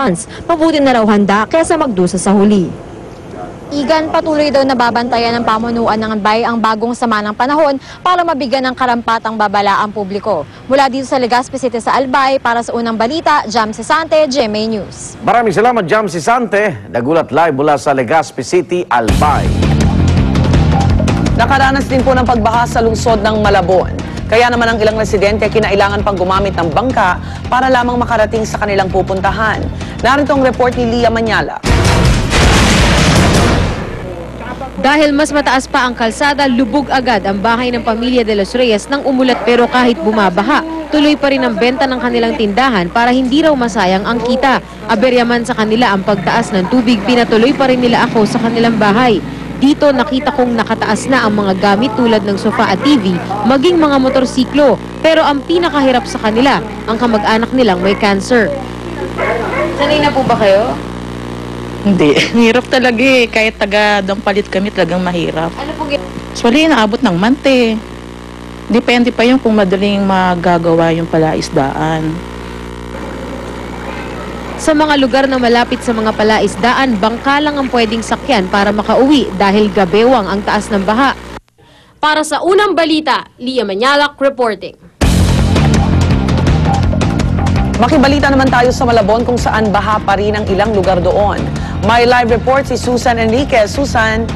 funds. Mabuti na raw handa kaysa magdusa sa huli. Igan, patuloy daw nababantayan ng pamunuan ng Albay ang bagong sama ng panahon para mabigyan ng karampatang babala ang publiko. Mula dito sa Legazpi City sa Albay, para sa unang balita, Jam Sisante, GMA News. Maraming salamat, Jam Sisante. Nagulat live mula sa Legazpi City, Albay. Nakaranas din po ng pagbaha sa lungsod ng Malabon. Kaya naman ang ilang residente kinailangan pang gumamit ng bangka para lamang makarating sa kanilang pupuntahan. Narito ang report ni Lia Manyala. Dahil mas mataas pa ang kalsada, lubog agad ang bahay ng pamilya de los Reyes nang umulat, pero kahit bumabaha, tuloy pa rin ang benta ng kanilang tindahan para hindi raw masayang ang kita. Aberyaman sa kanila ang pagtaas ng tubig, pinatuloy pa rin nila ako sa kanilang bahay. Dito nakita kong nakataas na ang mga gamit tulad ng sofa at TV, maging mga motorsiklo. Pero ang pinakahirap sa kanila, ang kamag-anak nilang may cancer. Sanay na po ba kayo? Hindi. Hirap talaga eh. Kahit taga-dampalit kami, talagang mahirap. Ano pong Actually, naabot ng month. Depende pa yung kung madaling magagawa yung palaisdaan. Sa mga lugar na malapit sa mga palaisdaan, bangka lang ang pwedeng sakyan para makauwi dahil gabewang ang taas ng baha. Para sa unang balita, Lia Manyalak reporting. Makibalita naman tayo sa Malabon kung saan baha pa rin ang ilang lugar doon. May live report si Susan Enriquez. Susan.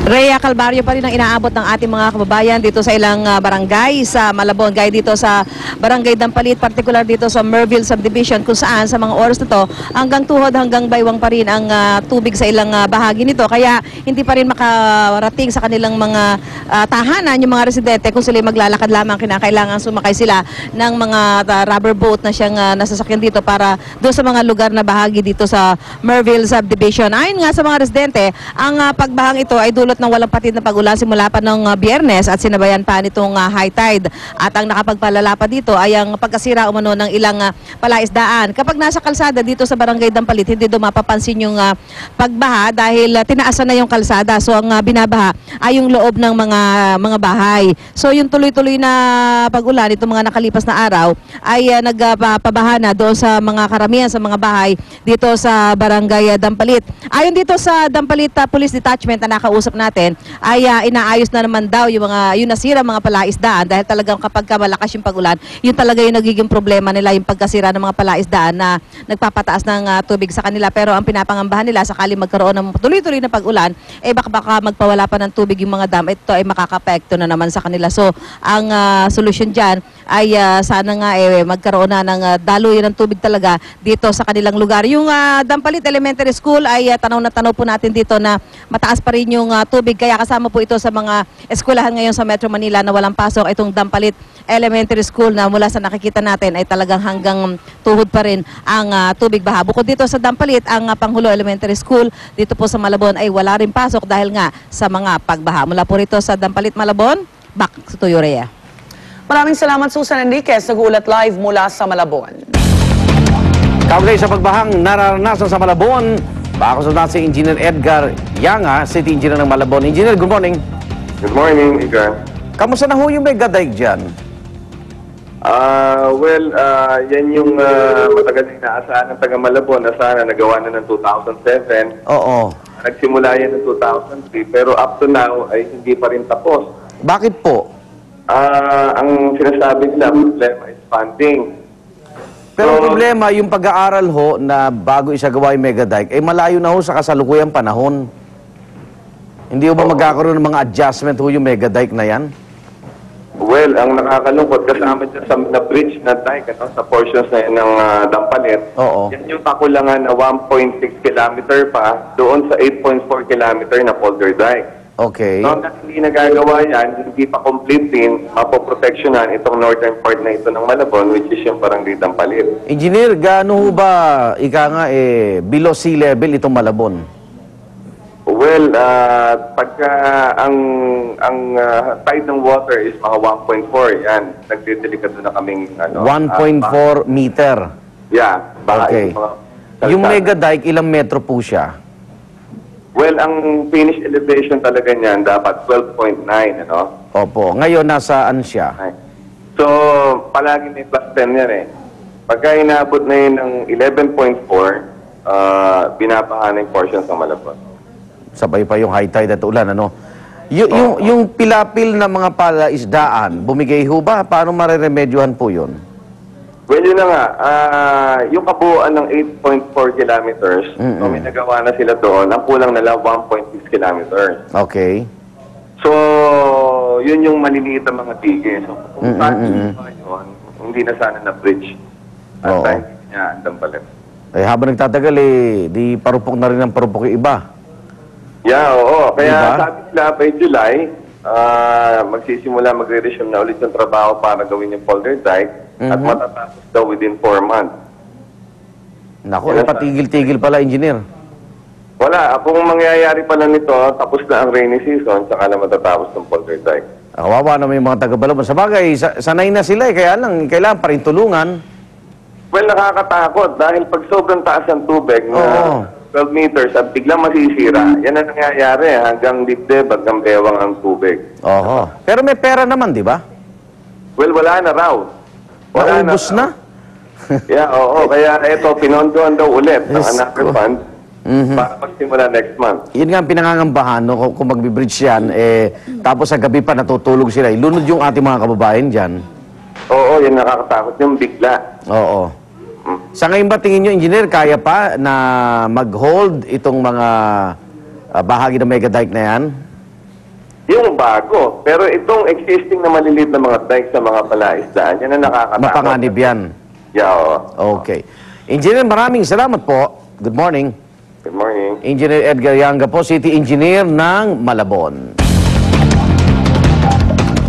Rhea, kalbaryo pa rin ang inaabot ng ating mga kababayan dito sa ilang barangay sa Malabon, gaya dito sa Barangay Dampalit, particular dito sa Merville Subdivision, kung saan sa mga oras na to hanggang tuhod hanggang baywang pa rin ang tubig sa ilang bahagi nito. Kaya hindi pa rin makarating sa kanilang mga tahanan yung mga residente kung sila maglalakad lamang. Kinakailangan sumakay sila ng mga rubber boat na siyang nasasakyan dito para doon sa mga lugar na bahagi dito sa Merville Subdivision. Ayon nga sa mga residente, ang pagbahang ito ay dulot ng walang patid na pag-ulan simula pa ng Biyernes at sinabayan pa nitong high tide. At ang nakapagpalala pa dito ay ang pagkasira umano ng ilang palaisdaan. Kapag nasa kalsada dito sa Barangay Dampalit, hindi doon mapapansin yung pagbaha dahil tinaasan na yung kalsada. So ang binabaha ay yung loob ng mga bahay. So yung tuloy-tuloy na pag-ulan itong mga nakalipas na araw ay nagpabaha na doon sa mga karamihan sa mga bahay dito sa Barangay Dampalit. Ayon dito sa Dampalit Police Detachment na nakausap natin ay inaayos na naman daw yung nasira mga palaisdaan dahil talagang kapag malakas yung pag-ulan, yun talaga yung nagiging problema nila, yung pagkasira ng mga palaisdaan na nagpapataas ng tubig sa kanila. Pero ang pinapangambahan nila sakali magkaroon ng tuloy-tuloy na pag-ulan, baka magpawala pa ng tubig yung mga dam, ito ay makakapekto na naman sa kanila. So ang solusyon dyan ay sana nga magkaroon na ng daluyan ng tubig talaga dito sa kanilang lugar. Yung Dampalit Elementary School ay tanaw na tanaw po natin dito na mataas pa rin yung tubig, kaya kasama po ito sa mga eskwelahan ngayon sa Metro Manila na walang pasok. Itong Dampalit Elementary School na mula sa nakikita natin ay talagang hanggang tuhod pa rin ang tubig baha. Bukod dito sa Dampalit, ang Panghulo Elementary School dito po sa Malabon ay wala rin pasok dahil nga sa mga pagbaha. Mula po rito sa Dampalit, Malabon, back to you, Rhea. Maraming salamat, Susan Enriquez. Nag-uulat live mula sa Malabon. Kaugnay sa pagbahang nararanasan sa Malabon, makakonsulta si Engineer Edgar Yanga, City Engineer ng Malabon. Engineer, good morning. Good morning, Igan. Kamusta na ho yung mega dike dyan? Yan yung matagal na inaasahan ng taga Malabon na sana nagawa na ng 2007. Oo. Nagsimula yan ng 2003 pero up to now ay hindi pa rin tapos. Bakit po? Ang sinasabi nila, problema is funding. Pero ang problema, yung pag-aaral ho na bago isagawa yung mega dike, malayo na ho sa kasalukuyang panahon. Hindi ho ba magkakaroon ng mga adjustment ho yung mega dike na yan? Well, ang nakakalungkot, kasama dyan sa na bridge na dike, sa portions na yan ng Dampalit, yan yung kakulangan na 1.6 kilometer pa doon sa 8.4 kilometer na polder dike. Okay. So, hanggang hindi nagagawa yan, hindi pa complete din, mapoproteksyonan itong northern part na ito ng Malabon, which is yung Barangay Dampalit. Engineer, gaano ho ba, below sea level itong Malabon? Well, pagka ang tide ng water is mga 1.4, yan, nagdedelikado na kaming 1.4 meter? Yeah. Okay. Yung mega dike, ilang metro po siya? Well, ang finished elevation talaga niyan dapat 12.9, Opo. Ngayon, nasaan siya? So, palagi may plus 10 yan eh. Pagka inaabot na yun ng 11.4, binabaha na yung portions ng Malabon. Sabay pa yung high tide at ulan, ano? Yung pilapil na mga palaisdaan, bumigay ho ba? Paano mareremedyohan po yun? Well, yun na nga. Yung kabuuan ng 8.4 kilometers, so may nagawa na sila doon. Ang kulang na lang 1.6 kilometers. Okay. So, yun yung maliliit na mga tigil. So, kung saan yun, hindi na sana na-bridge. At tayo niya ang Dampalit. Eh, habang nagtatagal, di parupok na rin ang parupok yung iba. Yeah, oo. Kaya diba? sabi sila, by July, magsisimula, magre-resume na ulit yung trabaho para gawin yung polder dike at matatapos daw within 4 months. Naku, patigil-tigil pala, engineer. Wala. Kung mangyayari pala nito, tapos na ang rainy season, saka na matatapos ng polder dike. Kawawa naman yung mga taga-Malabon. Sa bagay, sanay na sila kaya lang, kailangan pa rin tulungan. Well, nakakatakot dahil pag sobrang taas ang tubig na 12 meters at biglang masisira, yan ang nangyayari hanggang dibdib, hanggang bewang ang tubig. Oho. Pero may pera naman, di ba? Well, wala na raw. Naubos na? Yeah, oo. Kaya ito, pinondoan daw ulit ng another fund para magsimula next month. Yun nga ang pinangangambahan, no? Kung magbibridge yan, tapos sa gabi pa natutulog sila. Ilunod yung ating mga kababayan dyan. Oo, yan nakakatakot yung bigla. Oo. Sa ngayon ba tingin nyo, engineer, kaya pa na mag-hold itong mga bahagi ng mega dike na yan? Yung bago. Pero itong existing na maliliit na mga dike sa mga palaisdaan, yan ang nakakatakot. Mapanganib yan. Yeah, oo. Okay. Engineer, maraming salamat po. Good morning. Good morning. Engineer Edgar Yanga po, City Engineer ng Malabon.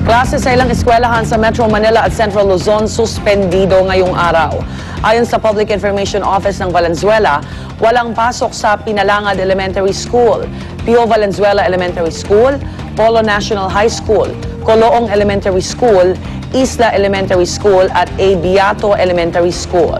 Klase sa ilang eskwelahan sa Metro Manila at Central Luzon suspendido ngayong araw. Ayon sa Public Information Office ng Valenzuela, walang pasok sa Pinalangad Elementary School, Pio Valenzuela Elementary School, Polo National High School, Coloong Elementary School, Isla Elementary School at A. Beato Elementary School.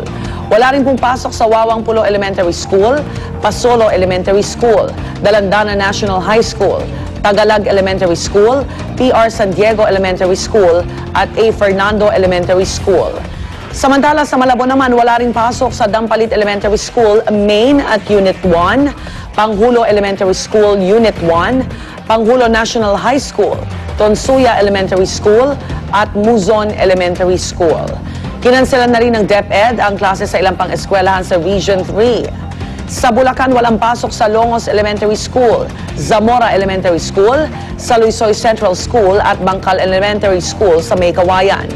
Wala rin pong pasok sa Wawang Pulo Elementary School, Pasolo Elementary School, Dalandana National High School, Tagalog Elementary School, PR San Diego Elementary School at A. Fernando Elementary School. Samantala sa Malabon naman, wala ring pasok sa Dampalit Elementary School, Main at Unit 1, Panghulo Elementary School, Unit 1, Panghulo National High School, Tonsuya Elementary School at Muzon Elementary School. Kinanselan na rin ng DepEd ang klase sa ilang pang-eskwelahan sa Region 3. Sa Bulacan, walang pasok sa Longos Elementary School, Zamora Elementary School, Saluisoy Central School at Bangkal Elementary School sa May Kawayan.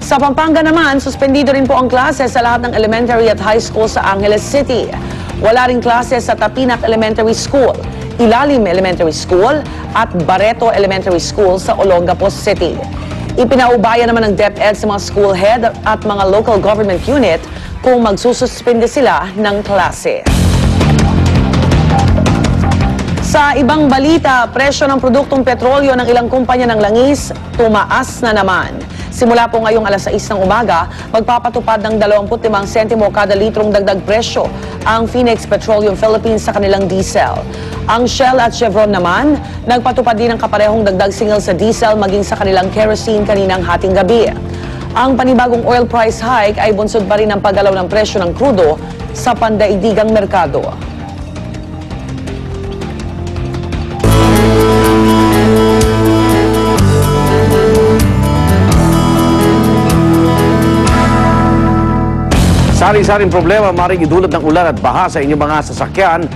Sa Pampanga naman, suspendido rin po ang klase sa lahat ng elementary at high school sa Angeles City. Wala ring klase sa Tapinac Elementary School, Ilalim Elementary School at Barreto Elementary School sa Olongapo City. Ipinaubaya naman ng DepEd sa mga school head at mga local government unit kung magsususpende sila ng klase. Sa ibang balita, presyo ng produktong petrolyo ng ilang kumpanya ng langis tumaas na naman. Simula po ngayong alas 6 ng umaga, magpapatupad ng 25 sentimo kada litrong dagdag presyo ang Phoenix Petroleum Philippines sa kanilang diesel. Ang Shell at Chevron naman, nagpatupad din ng kaparehong dagdag singil sa diesel maging sa kanilang kerosene kaninang hating gabi. Ang panibagong oil price hike ay bunsod pa rin ng paggalaw ng presyo ng krudo sa pandaigdigang merkado. Sari-saring problema maring idulot ng ulan at baha sa inyong mga sasakyan.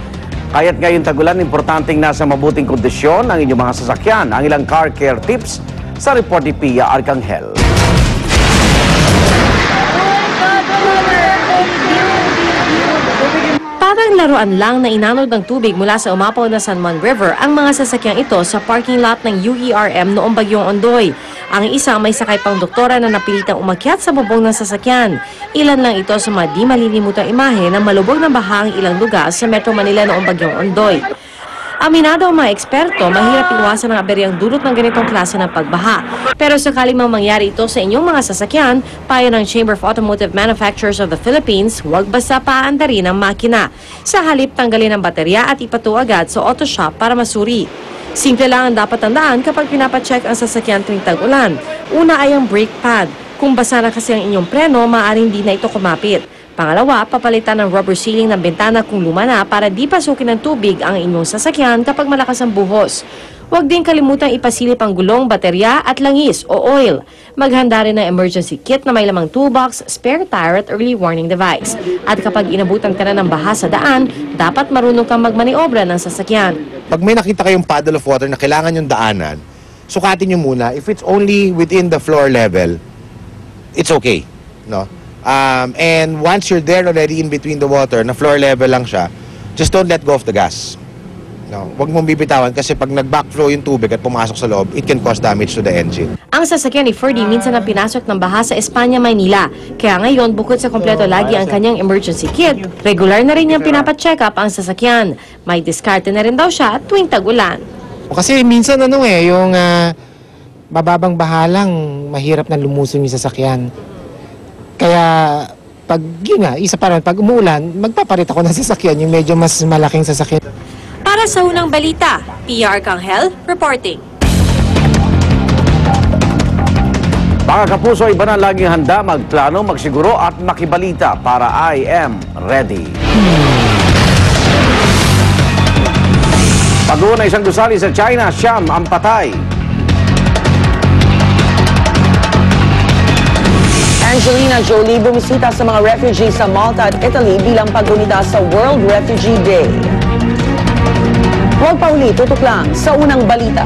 Kaya't ngayon tagulan, importanteng nasa mabuting kondisyon ang inyong mga sasakyan. Ang ilang car care tips sa report ni Pia Arcangel. Parang laruan lang na inanod ng tubig mula sa umapaw na San Juan River ang mga sasakyang ito sa parking lot ng UERM noong Bagyong Ondoy. Ang isa may sakay pang doktora na napilitang umakyat sa bubong ng sasakyan. Ilan lang ito sa mga di malilimutang imahe na malubog na baha ang ilang lugar sa Metro Manila noong Bagyong Ondoy. Aminado ang mga eksperto, mahirap iwasan ang aberyang dulot ng ganitong klase ng pagbaha. Pero sakaling mang mangyari ito sa inyong mga sasakyan, payo ng Chamber of Automotive Manufacturers of the Philippines, huwag basta paandarin ang makina. Sa halip, tanggalin ang baterya at ipatu agad sa auto shop para masuri. Simple lang ang dapat tandaan kapag pinapacheck ang sasakyan tuwing tag-ulan. Una ay ang brake pad. Kung basa na kasi ang inyong preno, maaaring di na ito kumapit. Pangalawa, papalitan ng rubber sealing ng bintana kung luma na para di pasukin ng tubig ang inyong sasakyan kapag malakas ang buhos. Huwag din kalimutang ipasilip ang gulong, baterya at langis o oil. Maghanda rin ng emergency kit na may lamang toolbox, spare tire at early warning device. At kapag inabutan ka na ng baha sa daan, dapat marunong kang magmaniobra ng sasakyan. Pag may nakita kayong puddle of water na kailangan yung daanan, sukatin nyo muna. If it's only within the floor level, it's okay. No? And once you're there already in between the water, na floor level lang siya, just don't let go of the gas. No, huwag mong bibitawan kasi pag nag-backflow yung tubig at pumasok sa loob, it can cause damage to the engine. Ang sasakyan ni Ferdy minsan na pinasok ng baha sa Espanya, Maynila. Kaya ngayon, bukod sa kompleto lagi ang kanyang emergency kit, regular na rin niyang pinapacheck up ang sasakyan. May diskarte na rin daw siya tuwing tag-ulan. Kasi minsan yung mababang baha lang, mahirap na lumusong yung sasakyan. Kaya pag isa pa rin, pag umuulan, magpapalit ako ng sasakyan, yung medyo mas malaking sasakyan. Para sa unang balita, Pia Arcangel reporting. Mga kapuso, iba na laging handa, magplano, magsiguro at makibalita para I am ready. Pag-uuna isang gusali sa China, siyam ang patay. Angelina Jolie bumisita sa mga refugees sa Malta at Italy bilang paggunita sa World Refugee Day. Huwag pa uli, tutok lang sa unang balita.